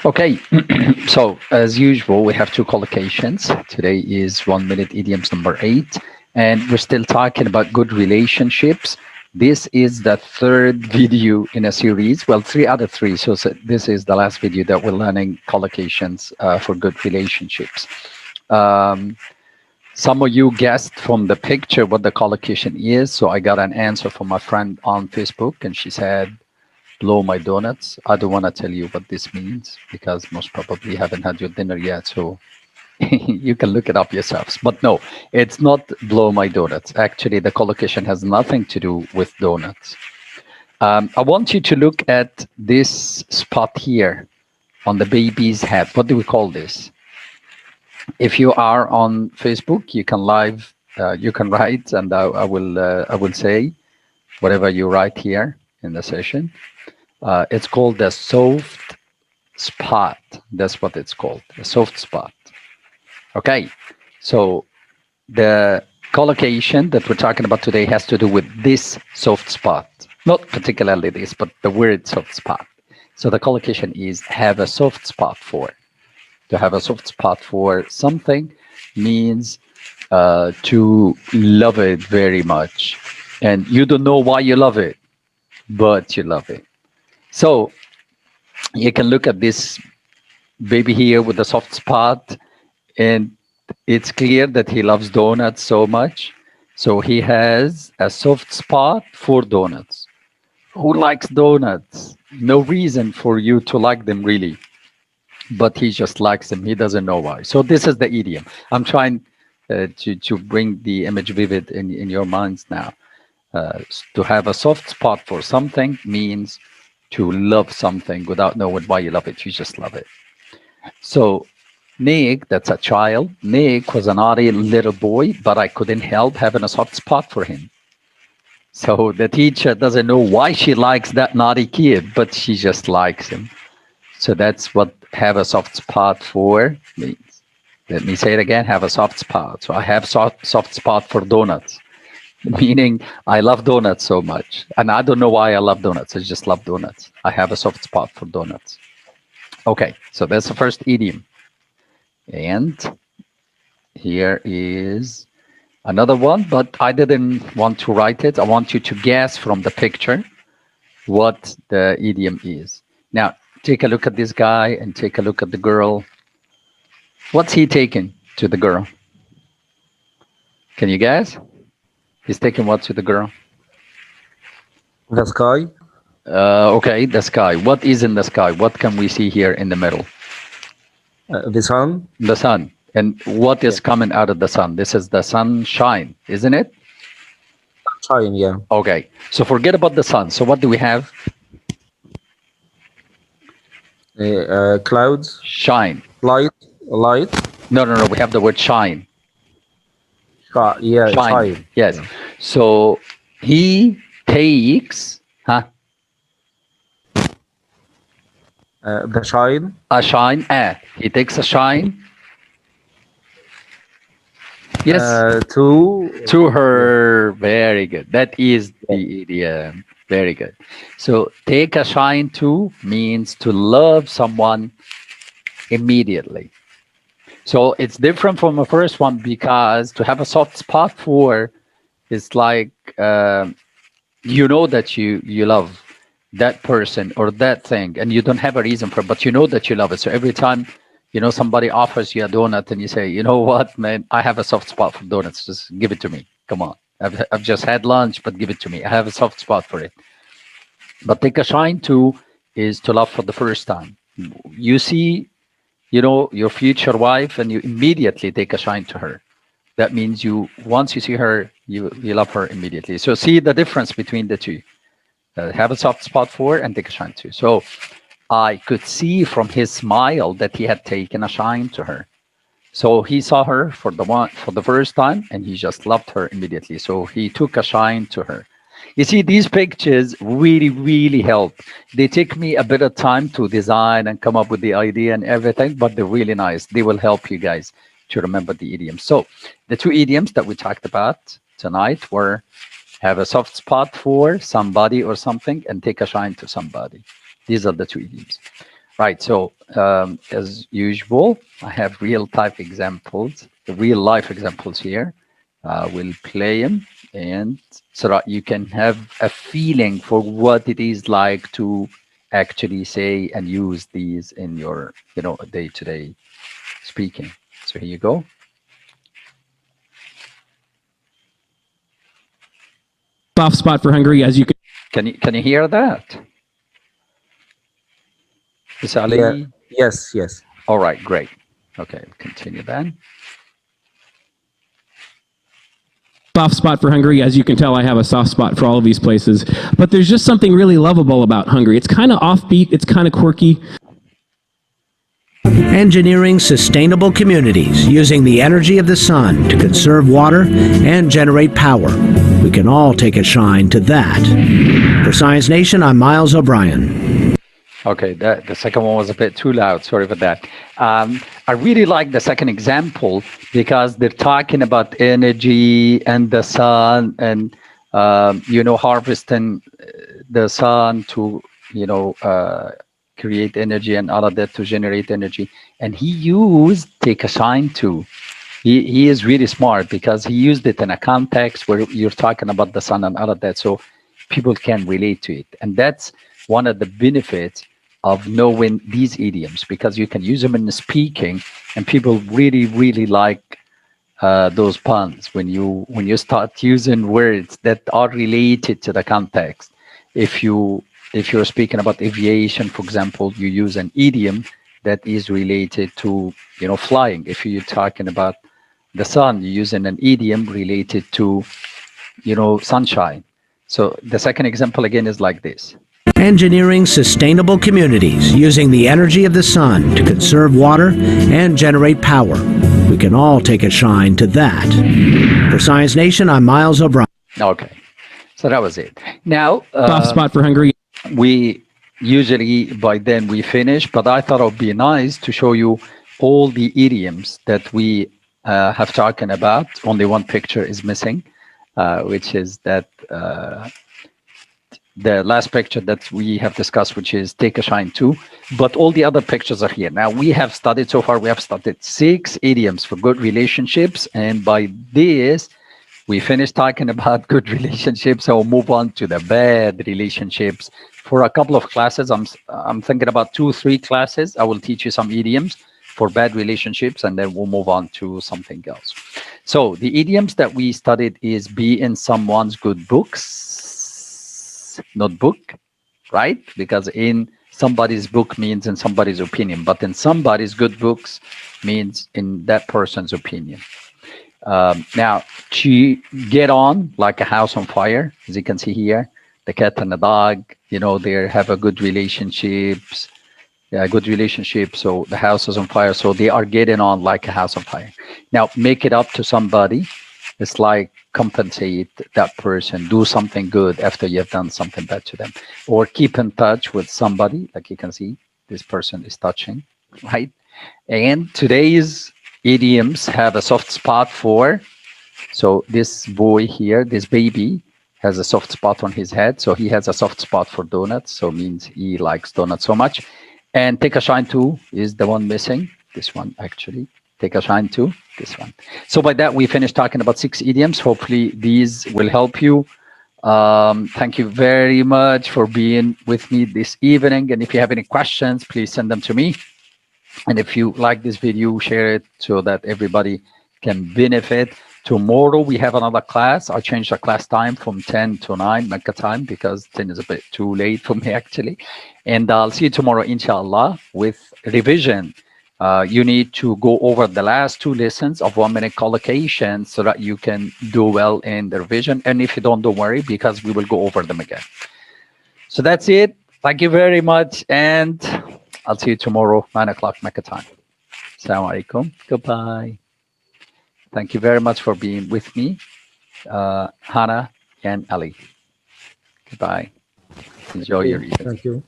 Okay, so as usual, we have two collocations. Today is 1 minute idioms number 8, and we're still talking about good relationships. This is the third video in a series. Well, three out of three. So this is the last video that we're learning collocations for good relationships. Um, some of you guessed from the picture what the collocation is. So I got an answer from my friend on Facebook, and she said, blow my donuts. I don't want to tell you what this means because most probably haven't had your dinner yet. So you can look it up yourselves. But no, it's not blow my donuts. Actually, the collocation has nothing to do with donuts. I want you to look at this spot here on the baby's head. What do we call this? If you are on Facebook, you can you can write, and I will say whatever you write here in the session. It's called the soft spot. That's what it's called, a soft spot. Okay, so the collocation that we're talking about today has to do with this soft spot. Not particularly this, but the word soft spot. So the collocation is have a soft spot for. To have a soft spot for something means to love it very much. And you don't know why you love it, but you love it. So you can look at this baby here with a soft spot, and it's clear that he loves donuts so much. So he has a soft spot for donuts. Who likes donuts? No reason for you to like them really, but he just likes them. He doesn't know why. So this is the idiom. I'm trying to bring the image vivid in your minds now. To have a soft spot for something means to love something without knowing why you love it. You just love it. So Nick, that's a child. Nick was a naughty little boy, but I couldn't help having a soft spot for him. So the teacher doesn't know why she likes that naughty kid, but she just likes him. So that's what have a soft spot for means. Let me say it again, have a soft spot. So I have soft spot for donuts, meaning I love donuts so much. And I don't know why I love donuts. I just love donuts. I have a soft spot for donuts. Okay, so that's the first idiom. And here is another one, but I didn't want to write it. I want you to guess from the picture what the idiom is. Now, take a look at this guy and take a look at the girl. What's he taking to the girl? Can you guess? He's taking what to the girl? The sky, Okay, the sky. What is in the sky? What can we see here in the middle? the sun, The sun. And what is yeah, coming out of the sun? This is the sunshine, isn't it? shine, yeah, Okay, so forget about the sun. So what do we have? clouds, Shine. light, No, no, no. We have the word shine. yeah, Shine. shine, Yes. yeah. So he takes, huh? The shine A shine. He takes a shine. Yes. To to yeah, her. Very good. That is yeah, the idiom. Very good. So take a shine to means to love someone immediately. So it's different from the first one because to have a soft spot for is like you know that you love that person or that thing, and you don't have a reason for it, but you know that you love it. So every time somebody offers you a donut and you say, you know what, man, I have a soft spot for donuts. Just give it to me. Come on. I've just had lunch, but give it to me. I have a soft spot for it. But take a shine to is to love for the first time. You see your future wife and you immediately take a shine to her. That means once you see her, you love her immediately. So see the difference between the two. Have a soft spot for and take a shine to. So I could see from his smile that he had taken a shine to her. So he saw her for the first time and he just loved her immediately. So he took a shine to her. You see, these pictures really, really help. They take me a bit of time to design and come up with the idea and everything, but they're really nice. They will help you guys to remember the idioms. So the two idioms that we talked about tonight were have a soft spot for somebody or something and take a shine to somebody. These are the two idioms. Right. So, as usual, I have real type examples, the real life examples here. We'll play them, and so that you can have a feeling for what it is like to actually say and use these in your, day-to-day speaking. So here you go. Soft spot for Hungary, as you can. Can you hear that? Is Yeah. Ali? Yes. Yes. All right, great. Okay, continue then. Soft spot for Hungary. As you can tell, I have a soft spot for all of these places. But there's just something really lovable about Hungary. It's kind of offbeat, it's kind of quirky. Engineering sustainable communities using the energy of the sun to conserve water and generate power. We can all take a shine to that. For Science Nation, I'm Miles O'Brien. Okay, the second one was a bit too loud. Sorry for that. I really like the second example because they're talking about energy and the sun and, harvesting the sun to, create energy and all of that to generate energy. And he used take a shine too. He is really smart because he used it in a context where you're talking about the sun and all of that. So people can relate to it. And that's one of the benefits of knowing these idioms because you can use them in the speaking and people really, really like those puns when you start using words that are related to the context. If you're speaking about aviation, for example, you use an idiom that is related to flying. If you're talking about the sun, you're using an idiom related to sunshine. So the second example again is like this. Engineering sustainable communities using the energy of the sun to conserve water and generate power. We can all take a shine to that. For Science Nation, I'm Miles O'Brien. Okay, so that was it. Now Soft spot for Hungary. we usually by then we finish, but I thought it would be nice to show you all the idioms that we have talking about. Only one picture is missing, which is that the last picture that we have discussed, which is take a shine too. But all the other pictures are here. Now we have studied so far, we have studied 6 idioms for good relationships. And by this, we finished talking about good relationships. So we'll move on to the bad relationships. For a couple of classes, I'm thinking about 2-3 classes. I will teach you some idioms for bad relationships, and then we'll move on to something else. So the idioms that we studied is be in someone's good books, notebook, right? Because in somebody's book means in somebody's opinion, but in somebody's good books means in that person's opinion. Now, to get on like a house on fire, as you can see here, the cat and the dog, they have a good relationships, yeah, good relationship. So the house is on fire. So they are getting on like a house on fire. Now, make it up to somebody. It's like compensate that person, do something good after you have done something bad to them, or keep in touch with somebody. Like you can see, this person is touching, right? And today's idioms have a soft spot for. So this boy here, this baby, has a soft spot on his head. So he has a soft spot for donuts. So means he likes donuts so much. And take a shine too is the one missing. This one actually. Take a shine too. This one. So by that we finished talking about 6 idioms. Hopefully these will help you. Thank you very much for being with me this evening. And if you have any questions, please send them to me. And if you like this video, share it so that everybody can benefit. Tomorrow we have another class. I changed the class time from 10 to 9 Mecca time because 10 is a bit too late for me actually. And I'll see you tomorrow, inshallah, with revision. You need to go over the last 2 lessons of 1-minute collocation so that you can do well in the revision. And if you don't worry, because we will go over them again. So that's it. Thank you very much. And I'll see you tomorrow, 9 o'clock Mecca time. Assalamu alaikum. Goodbye. Thank you very much for being with me, Hannah and Ali. Goodbye. Enjoy your evening. Thank you.